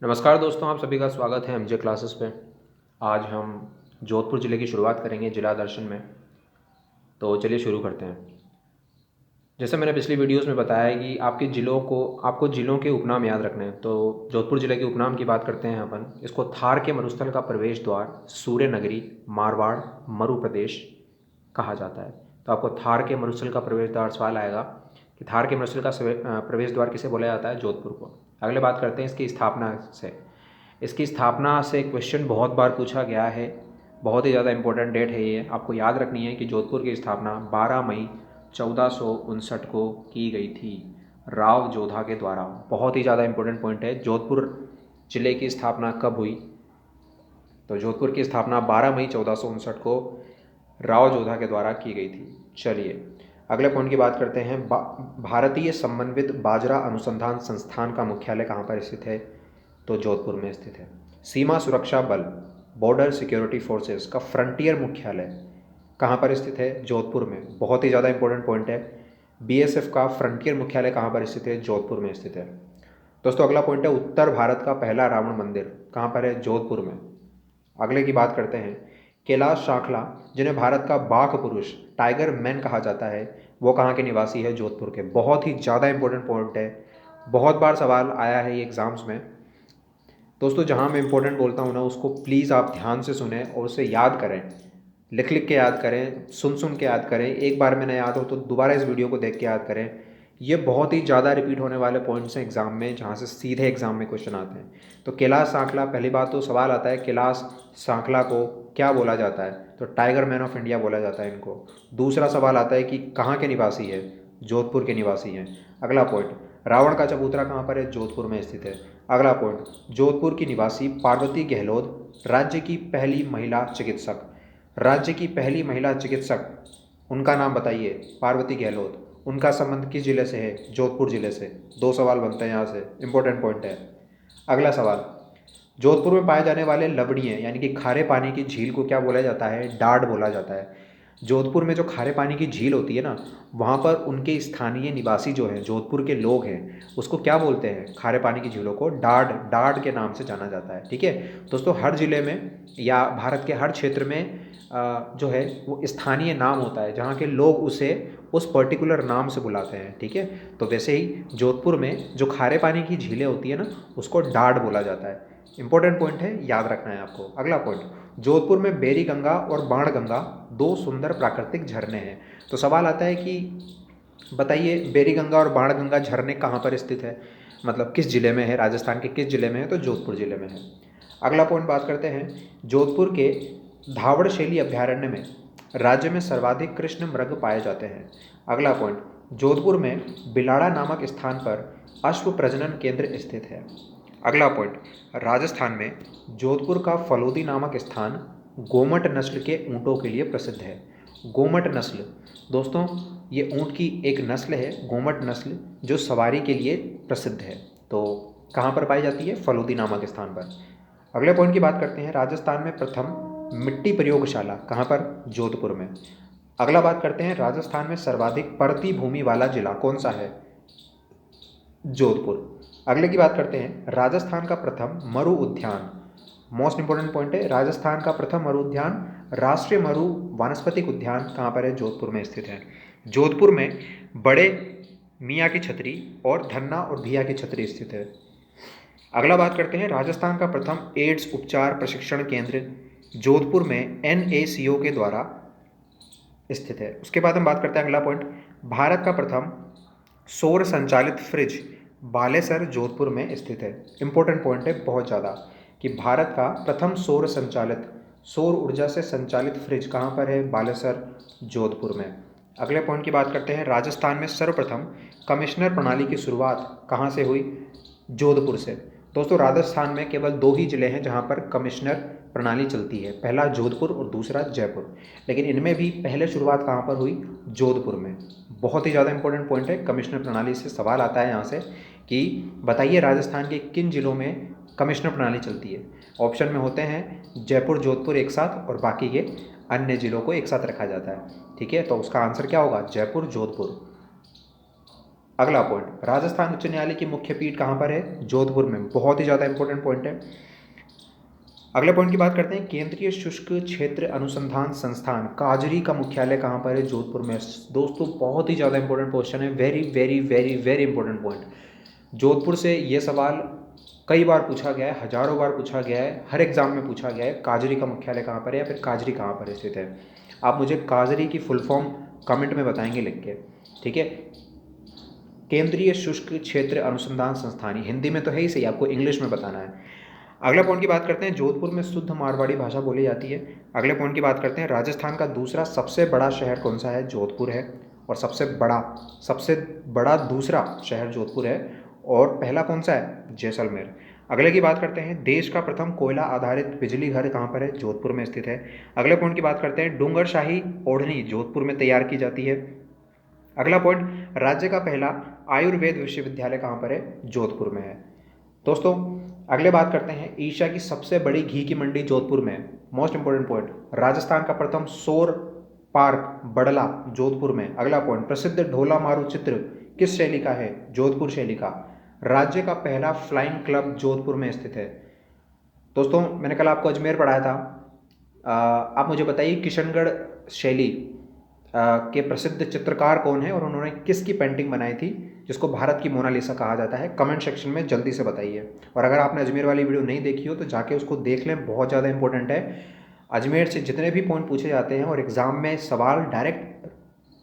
नमस्कार दोस्तों, आप सभी का स्वागत है एमजे क्लासेस पे। आज हम जोधपुर ज़िले की शुरुआत करेंगे जिला दर्शन में। तो चलिए शुरू करते हैं। जैसे मैंने पिछली वीडियोस में बताया है कि आपको ज़िलों के उपनाम याद रखने हैं। तो जोधपुर ज़िले के उपनाम की बात करते हैं अपन। इसको थार के मरुस्थल का प्रवेश द्वार, सूर्य नगरी, मारवाड़, मरु प्रदेश कहा जाता है। तो आपको थार के मरुस्थल का प्रवेश द्वार सवाल आएगा कि थार के मरुस्थल का प्रवेश द्वार किसे बोला जाता है? जोधपुर को। अगले बात करते हैं इसकी स्थापना से। इसकी स्थापना से क्वेश्चन बहुत बार पूछा गया है, बहुत ही ज़्यादा इंपॉर्टेंट डेट है ये, आपको याद रखनी है कि जोधपुर की स्थापना 12 मई 1459 को की गई थी राव जोधा के द्वारा। बहुत ही ज़्यादा इंपॉर्टेंट पॉइंट है, जोधपुर ज़िले की स्थापना कब हुई? तो जोधपुर की स्थापना 12 मई 1459 को राव जोधा के द्वारा की गई थी। चलिए अगले पॉइंट की बात करते हैं। भारतीय समन्वित बाजरा अनुसंधान संस्थान का मुख्यालय कहाँ पर स्थित है? तो जोधपुर में स्थित है। सीमा सुरक्षा बल, बॉर्डर सिक्योरिटी फोर्सेस का फ्रंटियर मुख्यालय कहाँ पर स्थित है? जोधपुर में। बहुत ही ज़्यादा इंपॉर्टेंट पॉइंट है। बीएसएफ का फ्रंटियर मुख्यालय कहाँ पर स्थित है? जोधपुर में स्थित है। दोस्तों अगला पॉइंट है, उत्तर भारत का पहला रावण मंदिर कहाँ पर है? जोधपुर में। अगले की बात करते हैं, कैलाश सांखला जिन्हें भारत का बाघ पुरुष, टाइगर मैन कहा जाता है, वो कहाँ के निवासी है? जोधपुर के। बहुत ही ज़्यादा इंपॉर्टेंट पॉइंट है, बहुत बार सवाल आया है ये एग्ज़ाम्स में। दोस्तों जहाँ मैं इंपॉर्टेंट बोलता हूँ ना, उसको प्लीज़ आप ध्यान से सुने और उसे याद करें, लिख लिख के याद करें, सुन सुन के याद करें। एक बार में ना याद हो तो दोबारा इस वीडियो को देख के याद करें। ये बहुत ही ज़्यादा रिपीट होने वाले पॉइंट्स हैं एग्ज़ाम में, जहाँ से सीधे एग्ज़ाम में क्वेश्चन आते हैं। तो कैलाश सांखला, पहली बात तो सवाल आता है कैलाश सांखला को क्या बोला जाता है? तो टाइगर मैन ऑफ इंडिया बोला जाता है इनको। दूसरा सवाल आता है कि कहाँ के निवासी है? जोधपुर के निवासी हैं। अगला पॉइंट, रावण का चबूतरा कहाँ पर है? जोधपुर में स्थित है। अगला पॉइंट, जोधपुर की निवासी पार्वती गहलोत राज्य की पहली महिला चिकित्सक, राज्य की पहली महिला चिकित्सक, उनका नाम बताइए। पार्वती गहलोत। उनका संबंध किस जिले से है? जोधपुर जिले से। दो सवाल बनते हैं यहाँ से, इंपॉर्टेंट पॉइंट है। अगला सवाल, जोधपुर में पाए जाने वाले लवणीय यानी कि खारे पानी की झील को क्या बोला जाता है? डाड बोला जाता है। जोधपुर में जो खारे पानी की झील होती है ना, वहाँ पर उनके स्थानीय निवासी जो हैं, जोधपुर के लोग हैं, उसको क्या बोलते हैं? खारे पानी की झीलों को डाड, डाड के नाम से जाना जाता है। ठीक है दोस्तों, हर ज़िले में या भारत के हर क्षेत्र में जो है वो स्थानीय नाम होता है, जहाँ के लोग उसे उस पर्टिकुलर नाम से बुलाते हैं। ठीक है, तो वैसे ही जोधपुर में जो खारे पानी की झीलें होती है ना, उसको डाड बोला जाता है। इंपॉर्टेंट पॉइंट है, याद रखना है आपको। अगला पॉइंट, जोधपुर में बेरी गंगा और बाण गंगा दो सुंदर प्राकृतिक झरने हैं। तो सवाल आता है कि बताइए बेरी गंगा और बाण गंगा झरने कहाँ पर स्थित है, मतलब किस जिले में है? राजस्थान के किस जिले में है? तो जोधपुर जिले में है। अगला पॉइंट बात करते हैं, जोधपुर के धावड़ शैली अभ्यारण्य में राज्य में सर्वाधिक कृष्ण मृग पाए जाते हैं। अगला पॉइंट, जोधपुर में बिलाड़ा नामक स्थान पर अश्व प्रजनन केंद्र स्थित है। अगला पॉइंट, राजस्थान में जोधपुर का फलोदी नामक स्थान गोमट नस्ल के ऊँटों के लिए प्रसिद्ध है। गोमट नस्ल दोस्तों, ये ऊँट की एक नस्ल है, गोमट नस्ल, जो सवारी के लिए प्रसिद्ध है। तो कहाँ पर पाई जाती है? फलोदी नामक स्थान पर। अगले पॉइंट की बात करते हैं, राजस्थान में प्रथम मिट्टी प्रयोगशाला कहाँ पर? जोधपुर में। अगला बात करते हैं, राजस्थान में सर्वाधिक परती भूमि वाला जिला कौन सा है? जोधपुर। अगले की बात करते हैं, राजस्थान का प्रथम मरु उद्यान, मोस्ट इंपोर्टेंट पॉइंट है, राजस्थान का प्रथम मरु उद्यान, राष्ट्रीय मरु वानस्पतिक उद्यान कहाँ पर है? जोधपुर में स्थित है। जोधपुर में बड़े मियाँ की छतरी और धन्ना और धिया की छतरी स्थित है। अगला बात करते हैं, राजस्थान का प्रथम एड्स उपचार प्रशिक्षण केंद्र जोधपुर में NACO के द्वारा स्थित है। उसके बाद हम बात करते हैं, अगला पॉइंट, भारत का प्रथम सौर संचालित फ्रिज बालेसर जोधपुर में स्थित है। इंपॉर्टेंट पॉइंट है बहुत ज़्यादा, कि भारत का प्रथम सौर संचालित, सौर ऊर्जा से संचालित फ्रिज कहाँ पर है? बालेसर जोधपुर में। अगले पॉइंट की बात करते हैं, राजस्थान में सर्वप्रथम कमिश्नर प्रणाली की शुरुआत कहाँ से हुई? जोधपुर से। दोस्तों राजस्थान में केवल दो ही जिले हैं जहाँ पर कमिश्नर प्रणाली चलती है, पहला जोधपुर और दूसरा जयपुर, लेकिन इनमें भी पहले शुरुआत कहाँ पर हुई? जोधपुर में। बहुत ही ज़्यादा इंपॉर्टेंट पॉइंट है, कमिश्नर प्रणाली से सवाल आता है यहाँ से कि बताइए राजस्थान के किन जिलों में कमिश्नर प्रणाली चलती है? ऑप्शन में होते हैं जयपुर, जोधपुर एक साथ, और बाकी के अन्य जिलों को एक साथ रखा जाता है। ठीक है, तो उसका आंसर क्या होगा? जयपुर, जोधपुर। अगला पॉइंट, राजस्थान उच्च न्यायालय की मुख्य पीठ कहाँ पर है? जोधपुर में। बहुत ही ज़्यादा इंपॉर्टेंट पॉइंट है। अगले पॉइंट की बात करते हैं, केंद्रीय शुष्क क्षेत्र अनुसंधान संस्थान काजरी का मुख्यालय कहाँ पर है? जोधपुर में। दोस्तों बहुत ही ज़्यादा इंपॉर्टेंट क्वेश्चन है, very very very very important point. Jodhpur से ये सवाल कई बार पूछा गया है, हजारों बार पूछा गया है, हर एग्जाम में पूछा गया है। काजरी का मुख्यालय कहाँ पर है या फिर काजरी कहाँ पर स्थित है? आप मुझे काजरी की फुल फॉर्म कमेंट में बताएंगे लिख के, ठीक है। केंद्रीय शुष्क क्षेत्र अनुसंधान संस्थान, हिंदी में तो है ही सही, आपको इंग्लिश में बताना है। अगले पॉइंट की बात करते हैं, जोधपुर में शुद्ध मारवाड़ी भाषा बोली जाती है। अगले पॉइंट की बात करते हैं, राजस्थान का दूसरा सबसे बड़ा शहर कौन सा है? जोधपुर है। और सबसे बड़ा दूसरा शहर जोधपुर है। और पहला कौन सा है? जैसलमेर। अगले की बात करते हैं, देश का प्रथम कोयला आधारित बिजली घर कहाँ पर है? जोधपुर में स्थित है। अगले पॉइंट की बात करते हैं, डूंगरशाही ओढ़नी जोधपुर में तैयार की जाती है। अगला पॉइंट, राज्य का पहला आयुर्वेद विश्वविद्यालय कहाँ पर है? जोधपुर में है। दोस्तों अगले बात करते हैं, एशिया की सबसे बड़ी घी की मंडी जोधपुर में है। मोस्ट इंपोर्टेंट पॉइंट, राजस्थान का प्रथम सौर पार्क बड़ला जोधपुर में। अगला पॉइंट, प्रसिद्ध ढोला मारू चित्र किस शैली का है? जोधपुर शैली का। राज्य का पहला फ्लाइंग क्लब जोधपुर में स्थित है। दोस्तों मैंने कल आपको अजमेर पढ़ाया था। आप मुझे बताइए किशनगढ़ शैली के प्रसिद्ध चित्रकार कौन है और उन्होंने किसकी पेंटिंग बनाई थी जिसको भारत की मोनालिसा कहा जाता है? कमेंट सेक्शन में जल्दी से बताइए। और अगर आपने अजमेर वाली वीडियो नहीं देखी हो तो जाके उसको देख लें, बहुत ज़्यादा इंपॉर्टेंट है। अजमेर से जितने भी पॉइंट पूछे जाते हैं और एग्ज़ाम में सवाल डायरेक्ट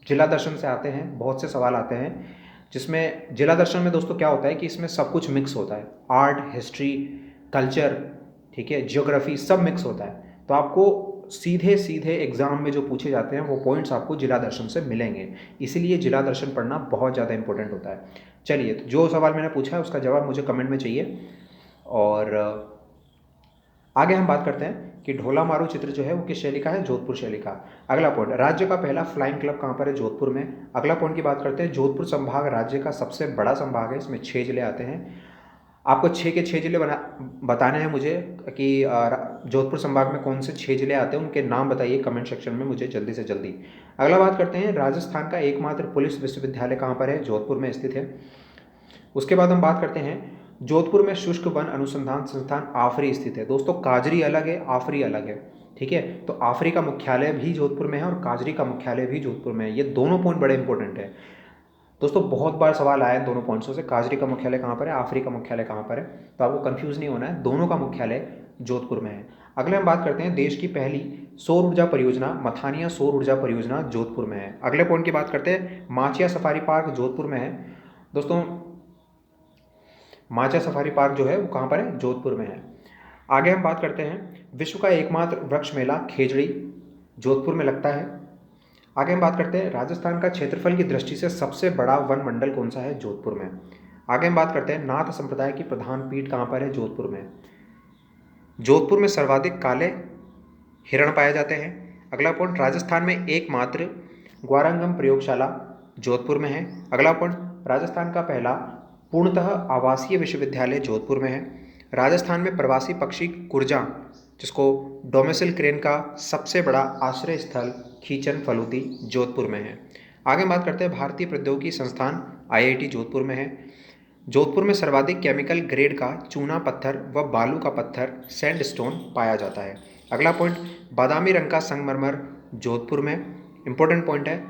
जिला दर्शन से आते हैं, बहुत से सवाल आते हैं। जिसमें जिला दर्शन में दोस्तों क्या होता है कि इसमें सब कुछ मिक्स होता है, आर्ट, हिस्ट्री, कल्चर, ठीक है, जियोग्राफी, सब मिक्स होता है। तो आपको सीधे सीधे एग्जाम में जो पूछे जाते हैं वो पॉइंट्स आपको जिला दर्शन से मिलेंगे, इसीलिए जिला दर्शन पढ़ना बहुत ज़्यादा इंपॉर्टेंट होता है। चलिए, तो जो सवाल मैंने पूछा है उसका जवाब मुझे कमेंट में चाहिए। और आगे हम बात करते हैं कि ढोला मारू चित्र जो है वो किस शैली का है? जोधपुर शैली का। अगला पॉइंट, राज्य का पहला फ्लाइंग क्लब कहाँ पर है? जोधपुर में। अगला पॉइंट की बात करते हैं, जोधपुर संभाग राज्य का सबसे बड़ा संभाग है, इसमें 6 जिले आते हैं। आपको 6 के 6 जिले बताने हैं मुझे कि जोधपुर संभाग में कौन से 6 जिले आते हैं, उनके नाम बताइए कमेंट सेक्शन में मुझे जल्दी से जल्दी। अगला बात करते हैं, राजस्थान का एकमात्र पुलिस विश्वविद्यालय कहाँ पर है? जोधपुर में स्थित है। उसके बाद हम बात करते हैं, जोधपुर में शुष्क वन अनुसंधान संस्थान आफरी स्थित है। दोस्तों काजरी अलग है, आफरी अलग है, ठीक है। तो आफरी का मुख्यालय भी जोधपुर में है और काजरी का मुख्यालय भी जोधपुर में है। ये दोनों पॉइंट बड़े इंपॉर्टेंट है दोस्तों, बहुत बार सवाल आया है दोनों पॉइंट्सों से, काजरी का मुख्यालय कहाँ पर है, आफरी का मुख्यालय कहाँ पर है। तो आपको कंफ्यूज नहीं होना है, दोनों का मुख्यालय जोधपुर में है। अगले हम बात करते हैं, देश की पहली सौर ऊर्जा परियोजना मथानिया सौर ऊर्जा परियोजना जोधपुर में है। अगले पॉइंट की बात करते हैं, माचिया सफारी पार्क जोधपुर में है। दोस्तों माचिया सफारी पार्क जो है वो कहाँ पर है? जोधपुर में है। आगे हम बात करते हैं, विश्व का एकमात्र वृक्ष मेला खेजड़ी जोधपुर में लगता है। आगे हम बात करते हैं, राजस्थान का क्षेत्रफल की दृष्टि से सबसे बड़ा वन मंडल कौन सा है? जोधपुर में। आगे हम बात करते हैं, नाथ संप्रदाय की प्रधान पीठ कहाँ पर है? जोधपुर में। जोधपुर में सर्वाधिक काले हिरण पाए जाते हैं। अगला पॉइंट, राजस्थान में एकमात्र ग्वारंगम प्रयोगशाला जोधपुर में है। अगला पॉइंट, राजस्थान का पहला पूर्णतः आवासीय विश्वविद्यालय जोधपुर में है। राजस्थान में प्रवासी पक्षी कुरजा, जिसको डोमिसल क्रेन का सबसे बड़ा आश्रय स्थल खीचन फलूदी जोधपुर में है। आगे बात करते हैं, भारतीय प्रौद्योगिकी संस्थान IIT जोधपुर में है। जोधपुर में सर्वाधिक केमिकल ग्रेड का चूना पत्थर व बालू का पत्थर सैंडस्टोन पाया जाता है। अगला पॉइंट, बादामी रंग का संगमरमर जोधपुर में। इंपॉर्टेंट पॉइंट है,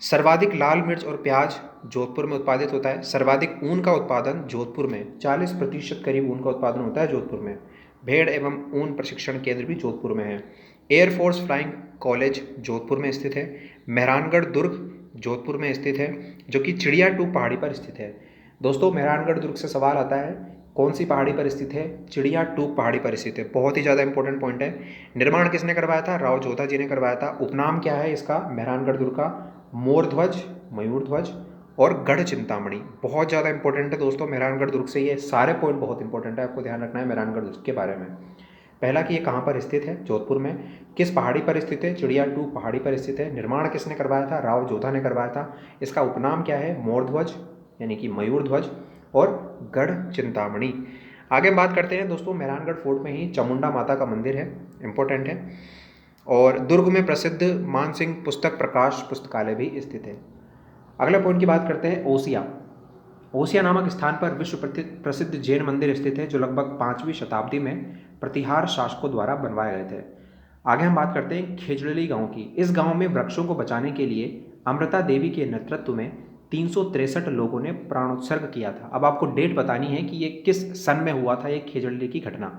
सर्वाधिक लाल मिर्च और प्याज जोधपुर में उत्पादित होता है। सर्वाधिक ऊन का उत्पादन जोधपुर में 40% करीब ऊन का उत्पादन होता है जोधपुर में। भेड़ एवं ऊन प्रशिक्षण केंद्र भी जोधपुर में है। एयरफोर्स फ्लाइंग कॉलेज जोधपुर में स्थित है। मेहरानगढ़ दुर्ग जोधपुर में स्थित है, जो कि चिड़िया 2 पहाड़ी पर स्थित है। दोस्तों मेहरानगढ़ दुर्ग से सवाल आता है, कौन सी पहाड़ी पर स्थित है? चिड़िया 2 पहाड़ी पर स्थित है। बहुत ही ज़्यादा इंपॉर्टेंट पॉइंट है। निर्माण किसने करवाया था? राव जोधा जी ने करवाया था। उपनाम क्या है इसका मेहरानगढ़ दुर्ग का? मोरध्वज, मयूरध्वज और गढ़ चिंतामणि। बहुत ज़्यादा इंपॉर्टेंट है दोस्तों मेहरानगढ़ दुर्ग से, ये सारे पॉइंट बहुत इंपॉर्टेंट है, आपको ध्यान रखना है मेहरानगढ़ दुर्ग के बारे में। पहला कि ये कहाँ पर स्थित है? जोधपुर में। किस पहाड़ी पर स्थित है? चिड़िया 2 पहाड़ी पर स्थित है। निर्माण किसने करवाया था? राव जोधा ने करवाया था। इसका उपनाम क्या है? मोरध्वज यानी कि मयूरध्वज और गढ़ चिंतामणि। आगे हम बात करते हैं दोस्तों, मेहरानगढ़ फोर्ट में ही चामुंडा माता का मंदिर है, इंपॉर्टेंट है। और दुर्ग में प्रसिद्ध मानसिंह पुस्तक प्रकाश पुस्तकालय भी स्थित है। अगला पॉइंट की बात करते हैं ओसिया। ओसिया नामक स्थान पर विश्व प्रसिद्ध जैन मंदिर स्थित है जो लगभग 5वीं शताब्दी में प्रतिहार शासकों द्वारा बनवाए गए थे। आगे हम बात करते हैं खेजड़ली गांव की। इस गांव में वृक्षों को बचाने के लिए अमृता देवी के नेतृत्व में 363 लोगों ने प्राणोत्सर्ग किया था। अब आपको डेट बतानी है कि ये किस सन में हुआ था ये खेजड़ली की घटना।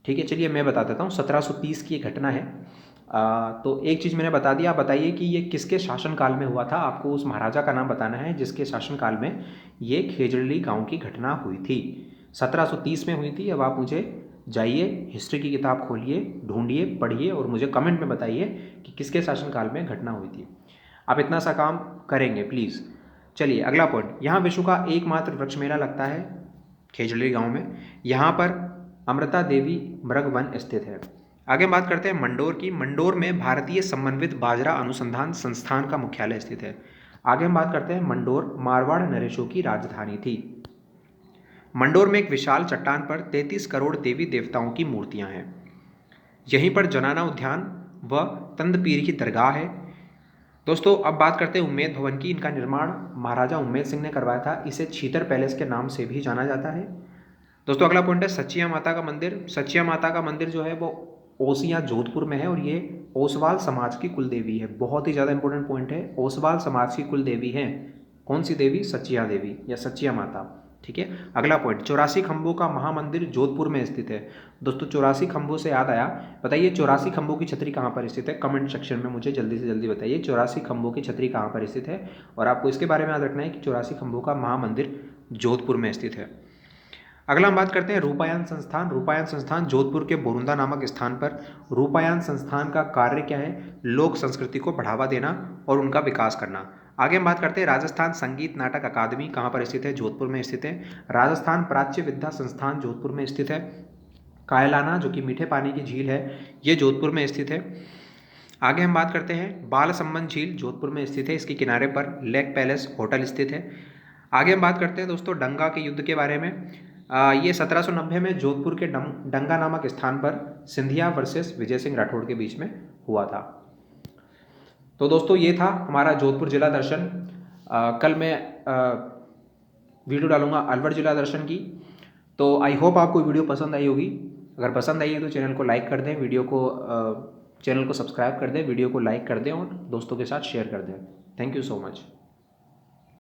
ठीक है, चलिए मैं बता देता हूँ। 1730 की ये घटना है। तो एक चीज़ मैंने बता दिया, आप बताइए कि ये किसके शासनकाल में हुआ था। आपको उस महाराजा का नाम बताना है जिसके शासनकाल में ये खेजड़ली गांव की घटना हुई थी। 1730 में हुई थी। अब आप मुझे जाइए, हिस्ट्री की किताब खोलिए, ढूंढिए, पढ़िए और मुझे कमेंट में बताइए कि किसके शासनकाल में घटना हुई थी। आप इतना सा काम करेंगे प्लीज़। चलिए अगला पॉइंट, यहाँ विश्व का एकमात्र वृक्ष मेला लगता है खेजड़ली गाँव में। यहाँ पर अमृता देवी मृग वन स्थित है। आगे बात करते हैं मंडोर की। मंडोर में भारतीय समन्वित बाजरा अनुसंधान संस्थान का मुख्यालय स्थित है। आगे हम बात करते हैं मंडोर मारवाड़ नरेशों की राजधानी थी। मंडोर में एक विशाल चट्टान पर 33 करोड़ देवी देवताओं की मूर्तियां हैं। यहीं पर जनाना उद्यान व तंदपीर की दरगाह है। दोस्तों अब बात करते हैं उम्मेद भवन की। इनका निर्माण महाराजा उम्मेद सिंह ने करवाया था। इसे छीतर पैलेस के नाम से भी जाना जाता है। दोस्तों अगला पॉइंट है सचिया माता का मंदिर। सचिया माता का मंदिर जो है वो ओसिया जोधपुर में है और ये ओसवाल समाज की कुल देवी है। बहुत ही ज़्यादा इंपॉर्टेंट पॉइंट है, ओसवाल समाज की कुल देवी है। कौन सी देवी? सचिया देवी या सचिया माता। ठीक है, अगला पॉइंट 84 खंभों का महामंदिर जोधपुर में स्थित है। दोस्तों 84 खंभों से याद आया, बताइए 84 खंभों की छतरी कहाँ पर स्थित है? कमेंट सेक्शन में मुझे जल्दी से जल्दी बताइए 84 खंभों की छतरी कहाँ पर स्थित है। और आपको इसके बारे में याद रखना है कि 84 खंभों का महामंदिर जोधपुर में स्थित है। अगला हम बात करते हैं रूपायन संस्थान। रूपायन संस्थान जोधपुर के बोरुंदा नामक स्थान पर। रूपायन संस्थान का कार्य क्या है? लोक संस्कृति को बढ़ावा देना और उनका विकास करना। आगे हम बात करते हैं राजस्थान संगीत नाटक अकादमी कहाँ पर स्थित है? जोधपुर में स्थित है। राजस्थान प्राच्य विद्या संस्थान जोधपुर में स्थित है। कायलाना जो कि मीठे पानी की झील है ये जोधपुर में स्थित है। आगे हम बात करते हैं बाल संबंध झील जोधपुर में स्थित है। इसके किनारे पर लेक पैलेस होटल स्थित है। आगे हम बात करते हैं दोस्तों डंगा के युद्ध के बारे में। ये 1790 में जोधपुर के डंगा नामक स्थान पर सिंधिया वर्सेस विजय सिंह राठौड़ के बीच में हुआ था। तो दोस्तों ये था हमारा जोधपुर जिला दर्शन। कल मैं वीडियो डालूंगा अलवर जिला दर्शन की। तो आई होप आपको वीडियो पसंद आई होगी। अगर पसंद आई है तो चैनल को लाइक कर दें, चैनल को सब्सक्राइब कर दें, वीडियो को लाइक कर दें और दोस्तों के साथ शेयर कर दें। Thank you so much.